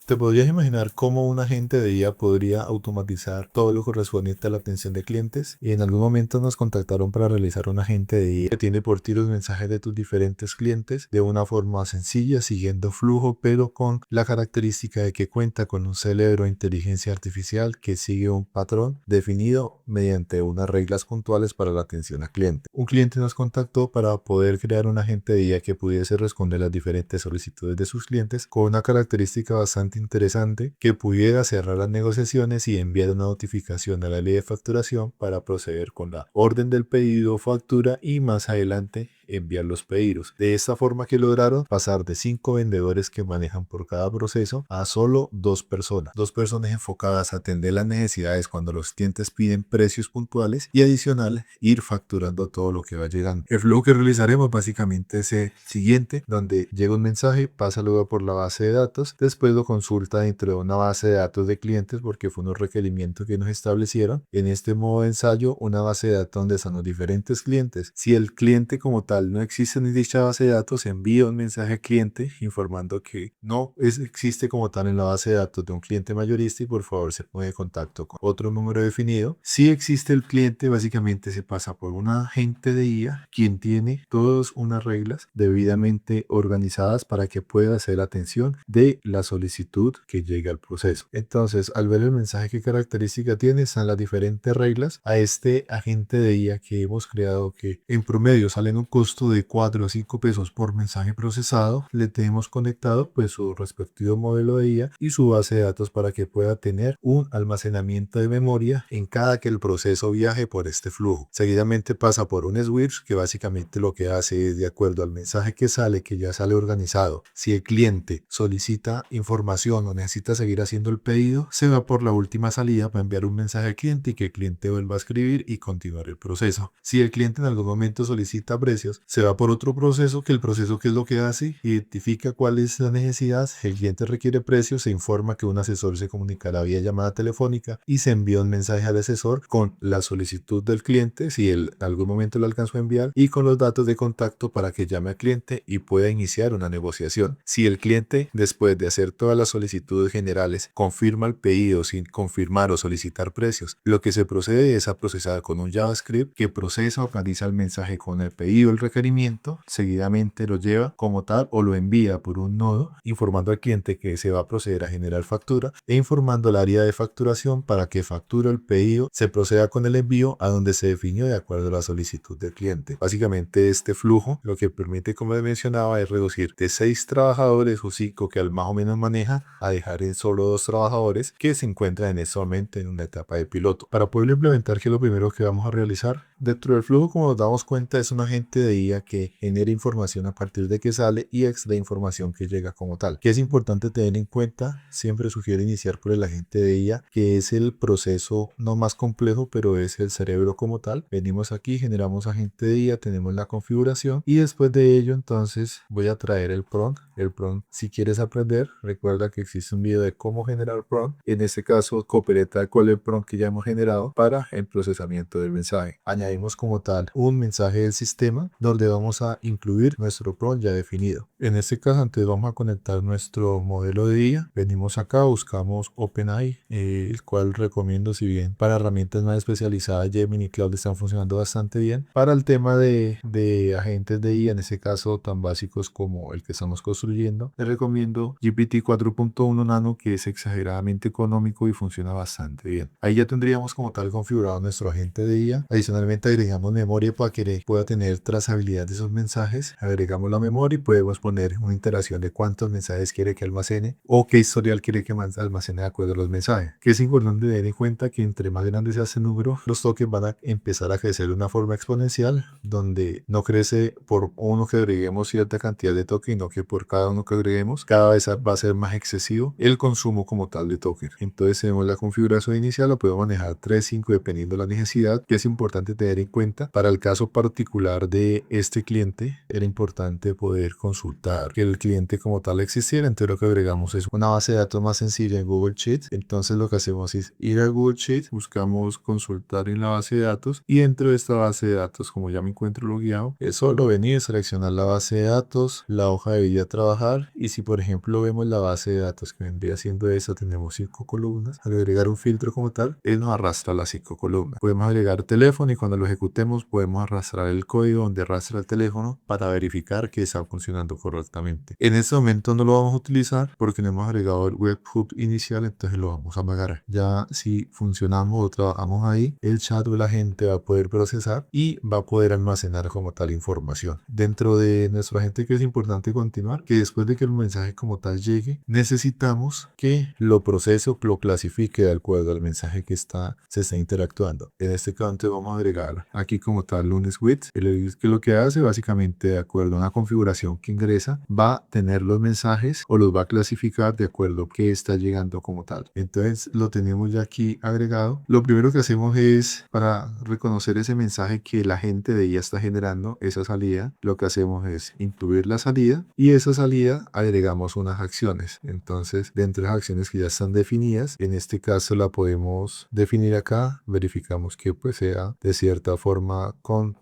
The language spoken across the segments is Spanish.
¿Te podrías imaginar cómo un agente de IA podría automatizar todo lo correspondiente a la atención de clientes? Y en algún momento nos contactaron para realizar un agente de IA que tiene por ti los mensajes de tus diferentes clientes de una forma sencilla, siguiendo flujo, pero con la característica de que cuenta con un cerebro de inteligencia artificial que sigue un patrón definido mediante unas reglas puntuales para la atención al cliente. Un cliente nos contactó para poder crear un agente de IA que pudiese responder las diferentes solicitudes de sus clientes con una característica bastante interesante que pudiera cerrar las negociaciones y enviar una notificación a la ley de facturación para proceder con la orden del pedido o factura y más adelante enviar los pedidos. De esta forma que lograron pasar de 5 vendedores que manejan por cada proceso a solo 2 personas. 2 personas enfocadas a atender las necesidades cuando los clientes piden precios puntuales y adicional ir facturando todo lo que va llegando. El flujo que realizaremos básicamente es el siguiente, donde llega un mensaje, pasa luego por la base de datos, después lo consulta dentro de una base de datos de clientes porque fue un requerimiento que nos establecieron. En este modo de ensayo, una base de datos donde están los diferentes clientes. Si el cliente como tal no existe en dicha base de datos, envía un mensaje al cliente informando que no existe como tal en la base de datos de un cliente mayorista y por favor se pone en contacto con otro número definido. Si existe el cliente, básicamente se pasa por un agente de IA quien tiene todas unas reglas debidamente organizadas para que pueda hacer atención de la solicitud que llega al proceso. Entonces, al ver el mensaje, qué característica tiene, están las diferentes reglas a este agente de IA que hemos creado, que en promedio salen un costo de 4 a 5 pesos por mensaje procesado. Le tenemos conectado pues su respectivo modelo de IA y su base de datos para que pueda tener un almacenamiento de memoria en cada que el proceso viaje por este flujo. Seguidamente pasa por un switch que básicamente lo que hace es de acuerdo al mensaje que sale, que ya sale organizado. Si el cliente solicita información o necesita seguir haciendo el pedido, se va por la última salida para enviar un mensaje al cliente y que el cliente vuelva a escribir y continuar el proceso. Si el cliente en algún momento solicita precios, se va por otro proceso, que el proceso que es lo que hace, identifica cuál es la necesidad, el cliente requiere precios, se informa que un asesor se comunicará vía llamada telefónica y se envía un mensaje al asesor con la solicitud del cliente, si él en algún momento lo alcanzó a enviar, y con los datos de contacto para que llame al cliente y pueda iniciar una negociación. Si el cliente, después de hacer todas las solicitudes generales, confirma el pedido sin confirmar o solicitar precios, lo que se procede es a procesar con un JavaScript que procesa o organiza el mensaje con el pedido, el requerimiento, seguidamente lo lleva como tal o lo envía por un nodo, informando al cliente que se va a proceder a generar factura e informando al área de facturación para que factura el pedido, se proceda con el envío a donde se definió de acuerdo a la solicitud del cliente. Básicamente este flujo lo que permite, como les mencionaba, es reducir de 6 trabajadores o 5 que al más o menos maneja a dejar en solo 2 trabajadores que se encuentran en este momento en una etapa de piloto. Para poderlo implementar, ¿qué es lo primero que vamos a realizar? Dentro del flujo, como nos damos cuenta, es un agente de IA que genera información a partir de que sale y extrae información que llega como tal. ¿Qué es importante tener en cuenta? Siempre sugiero iniciar por el agente de IA, que es el proceso no más complejo, pero es el cerebro como tal. Venimos aquí, generamos agente de IA, tenemos la configuración y después de ello entonces voy a traer el prompt. El prompt, si quieres aprender, recuerda que existe un video de cómo generar prompt. En este caso, copiaré tal cual el prompt que ya hemos generado para el procesamiento del mensaje. Añadimos como tal un mensaje del sistema donde vamos a incluir nuestro prompt ya definido. En este caso, antes vamos a conectar nuestro modelo de IA. Venimos acá, buscamos OpenAI, el cual recomiendo, si bien para herramientas más especializadas Gemini y Cloud están funcionando bastante bien. Para el tema de agentes de IA, en este caso tan básicos como el que estamos construyendo, les recomiendo GPT 4.1 Nano, que es exageradamente económico y funciona bastante bien. Ahí ya tendríamos como tal configurado nuestro agente de IA. Adicionalmente agregamos memoria para que pueda tener trazabilidad de esos mensajes. Agregamos la memoria y podemos poner una iteración de cuántos mensajes quiere que almacene o qué historial quiere que almacene de acuerdo a los mensajes. Que es importante tener en cuenta que entre más grande sea ese número, los tokens van a empezar a crecer de una forma exponencial, donde no crece por uno que agreguemos cierta cantidad de tokens, sino que por cada uno que agreguemos, cada vez va a ser más excesivo el consumo como tal de tokens. Entonces tenemos la configuración inicial, lo puedo manejar 3, 5 dependiendo de la necesidad, que es importante tener en cuenta para el caso particular de este cliente era importante poder consultar que el cliente como tal existiera. Entonces lo que agregamos es una base de datos más sencilla en Google Sheets. Entonces lo que hacemos es ir a Google Sheets, buscamos consultar en la base de datos y dentro de esta base de datos, como ya me encuentro logueado, es solo venir, seleccionar la base de datos, la hoja de vida a trabajar, y si por ejemplo vemos la base de datos que vendría siendo esa, tenemos 5 columnas. Al agregar un filtro como tal, él nos arrastra las 5 columnas. Podemos agregar teléfono y cuando lo ejecutemos podemos arrastrar el código donde arrastra el teléfono para verificar que está funcionando correctamente. En este momento no lo vamos a utilizar porque no hemos agregado el webhook inicial, entonces lo vamos a apagar. Ya si funcionamos o trabajamos ahí, el chat de la gente va a poder procesar y va a poder almacenar como tal información. Dentro de nuestro agente, que es importante continuar, que después de que el mensaje como tal llegue, necesitamos que lo procese o lo clasifique de acuerdo al mensaje que se está interactuando. En este caso entonces vamos a agregar aquí como tal un switch, que lo que hace básicamente, de acuerdo a una configuración que ingresa, va a tener los mensajes o los va a clasificar de acuerdo a qué está llegando como tal. Entonces lo tenemos ya aquí agregado. Lo primero que hacemos es, para reconocer ese mensaje que la gente de ella está generando, esa salida, lo que hacemos es incluir la salida y esa salida agregamos unas acciones. Entonces dentro de las acciones que ya están definidas, en este caso la podemos definir acá, verificamos que pues sea de cierta forma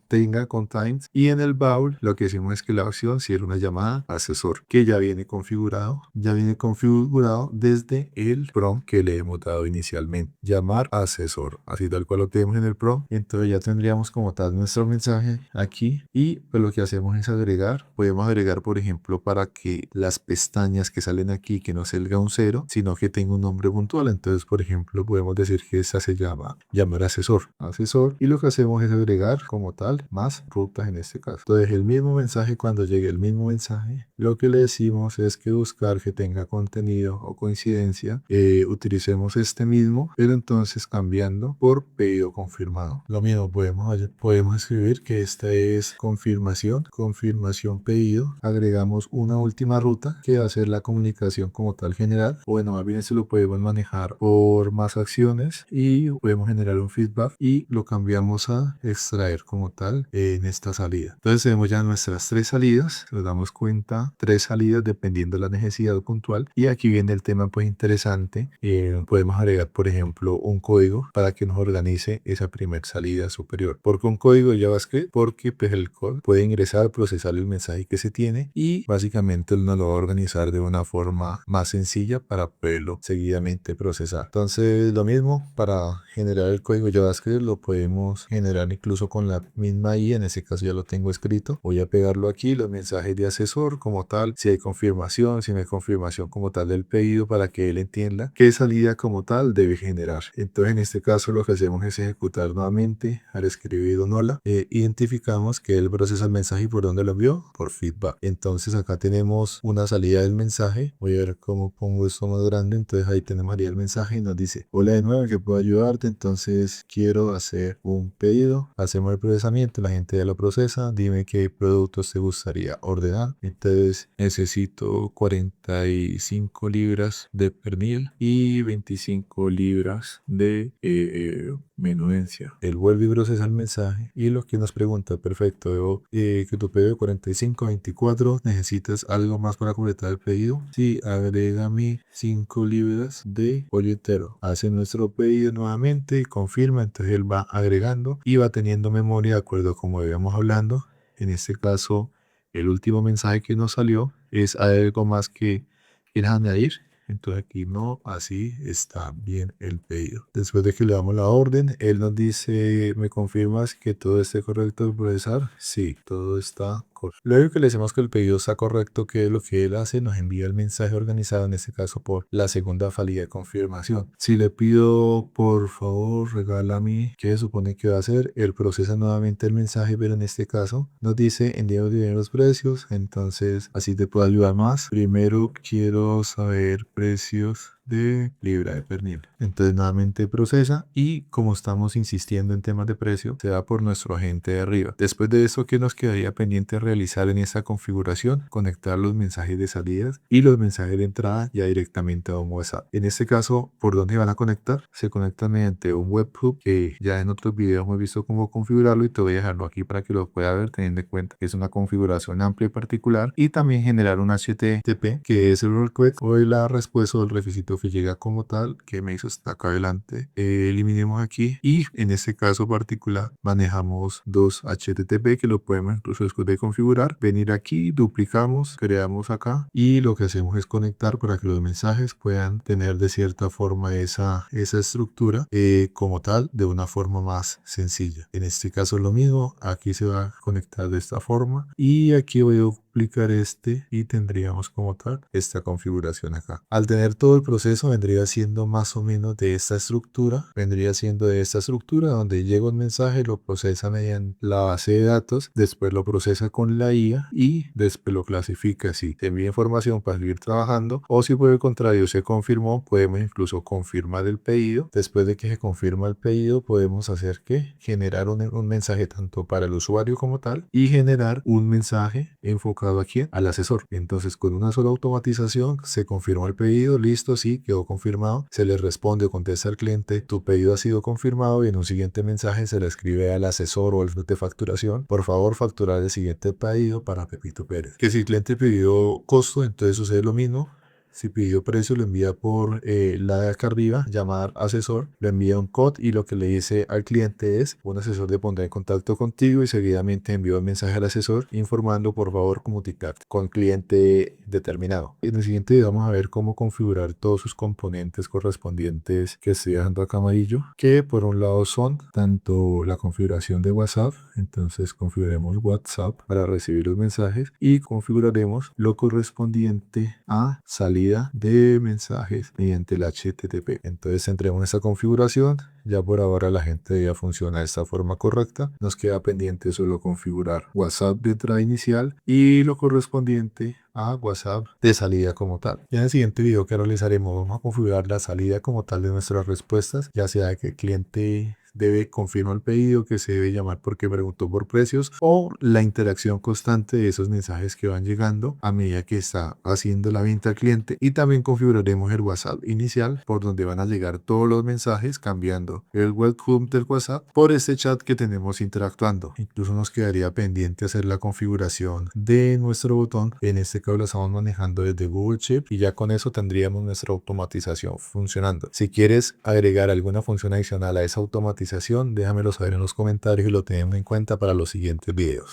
tenga contains, y en el baúl lo que hicimos es que la acción si era una llamada asesor, que ya viene configurado desde el prompt que le hemos dado inicialmente, llamar asesor, así tal cual lo tenemos en el prompt. Entonces ya tendríamos como tal nuestro mensaje aquí y pues lo que hacemos es podemos agregar por ejemplo para que las pestañas que salen aquí que no salga un 0 sino que tenga un nombre puntual. Entonces por ejemplo podemos decir que esta se llama llamar asesor, y lo que hacemos es agregar como tal más rutas en este caso. Entonces el mismo mensaje, cuando llegue el mismo mensaje, lo que le decimos es que buscar que tenga contenido o coincidencia, utilicemos este mismo, pero entonces cambiando por pedido confirmado. Lo mismo podemos escribir que esta es confirmación pedido, agregamos una última ruta que va a ser la comunicación como tal general. Bueno, más bien esto lo podemos manejar por más acciones y podemos generar un feedback y lo cambiamos a extraer como tal en esta salida. Entonces tenemos ya nuestras 3 salidas, nos damos cuenta, 3 salidas dependiendo de la necesidad puntual, y aquí viene el tema pues interesante. Podemos agregar por ejemplo un código para que nos organice esa primera salida superior. ¿Por qué un código de JavaScript? Porque pues el code puede ingresar, procesar el mensaje que se tiene y básicamente nos lo va a organizar de una forma más sencilla para poderlo seguidamente procesar. Entonces lo mismo, para generar el código JavaScript lo podemos generar incluso con la misma IA. En ese caso ya lo tengo escrito, voy a pegarlo aquí, los mensajes de asesor como tal, si hay confirmación, si no hay confirmación como tal del pedido, para que él entienda qué salida como tal debe generar. Entonces en este caso lo que hacemos es ejecutar nuevamente. Al escribir un hola, identificamos que él procesa el mensaje y por dónde lo envió, por feedback. Entonces acá tenemos una salida del mensaje. Voy a ver cómo pongo esto más grande. Entonces ahí tenemos el mensaje y nos dice: hola de nuevo, ¿que puedo ayudarte? Entonces quiero hacer un pedido. Hacemos el procesamiento, la gente ya lo procesa. Dime qué productos te gustaría ordenar. Entonces necesito 45 libras de pernil y 25 libras de menudencia. Él vuelve y procesa el mensaje y lo que nos pregunta: perfecto, veo que tu pedido de 45 a 24, ¿necesitas algo más para completar el pedido? Sí, agrégame 5 libras de pollo entero. Hace nuestro pedido nuevamente y confirma. Entonces él va agregando y va teniendo memoria de acuerdo a como íbamos hablando. En este caso, el último mensaje que nos salió es: ¿hay algo más que quieras añadir? Entonces aquí no, así está bien el pedido. Después de que le damos la orden, él nos dice: ¿me confirmas que todo esté correcto de procesar? Sí, todo está correcto. Luego que le decimos que el pedido está correcto, ¿qué es lo que él hace? Nos envía el mensaje organizado, en este caso por la segunda salida de confirmación. Si le pido por favor regálame, ¿qué se supone que va a hacer? Él procesa nuevamente el mensaje, pero en este caso nos dice: envío de los precios. Entonces así te puedo ayudar más. Primero quiero saber precios de libra de pernil. Entonces nuevamente procesa y como estamos insistiendo en temas de precio, se va por nuestro agente de arriba. Después de eso, ¿qué nos quedaría pendiente realizar en esta configuración? Conectar los mensajes de salidas y los mensajes de entrada ya directamente a un WhatsApp. En este caso, ¿por dónde van a conectar? Se conectan mediante un webhook que ya en otros videos hemos visto cómo configurarlo y te voy a dejarlo aquí para que lo puedas ver, teniendo en cuenta que es una configuración amplia y particular, y también generar un HTTP que es el request o la respuesta o el requisito que llega como tal que me hizo hasta acá adelante. Eliminemos aquí y en este caso particular manejamos dos HTTP que lo podemos incluso después de configurar, venir aquí, duplicamos, creamos acá y lo que hacemos es conectar para que los mensajes puedan tener de cierta forma esa estructura como tal de una forma más sencilla. En este caso es lo mismo, aquí se va a conectar de esta forma y aquí voy a duplicar este y tendríamos como tal esta configuración acá. Al tener todo el proceso vendría siendo más o menos de esta estructura, donde llega un mensaje, lo procesa mediante la base de datos, después lo procesa con la IA y después lo clasifica. Si te envía información para seguir trabajando o si por el contrario se confirmó, podemos incluso confirmar el pedido. Después de que se confirma el pedido podemos hacer que generar un mensaje tanto para el usuario como tal y generar un mensaje enfocado aquí al asesor. Entonces con una sola automatización se confirmó el pedido, listo, sí, quedó confirmado, se le responde o contesta al cliente, tu pedido ha sido confirmado y en un siguiente mensaje se le escribe al asesor o al de facturación, por favor facturar el siguiente pedido para Pepito Pérez. Que si el cliente pidió costo, entonces sucede lo mismo. Si pidió precio, lo envía por la de acá arriba, llamar asesor, le envía un code y lo que le dice al cliente es, un asesor te pondrá en contacto contigo y seguidamente envió un mensaje al asesor informando por favor comunicarte con cliente determinado. En el siguiente video vamos a ver cómo configurar todos sus componentes correspondientes que estoy dejando acá amarillo, que por un lado son tanto la configuración de WhatsApp, entonces configuraremos WhatsApp para recibir los mensajes y configuraremos lo correspondiente a salida de mensajes mediante el HTTP. Entonces entremos en esta configuración. Ya por ahora la gente ya funciona de esta forma correcta. Nos queda pendiente solo configurar WhatsApp de entrada inicial y lo correspondiente a WhatsApp de salida como tal. Ya en el siguiente video que realizaremos vamos a configurar la salida como tal de nuestras respuestas, ya sea que el cliente debe confirmar el pedido, que se debe llamar porque preguntó por precios o la interacción constante de esos mensajes que van llegando a medida que está haciendo la venta al cliente. Y también configuraremos el WhatsApp inicial por donde van a llegar todos los mensajes cambiando el webhook del WhatsApp por este chat que tenemos interactuando. Incluso nos quedaría pendiente hacer la configuración de nuestro botón. En este caso lo estamos manejando desde Google Sheet y ya con eso tendríamos nuestra automatización funcionando. Si quieres agregar alguna función adicional a esa automatización, déjamelo saber en los comentarios y lo tenemos en cuenta para los siguientes videos.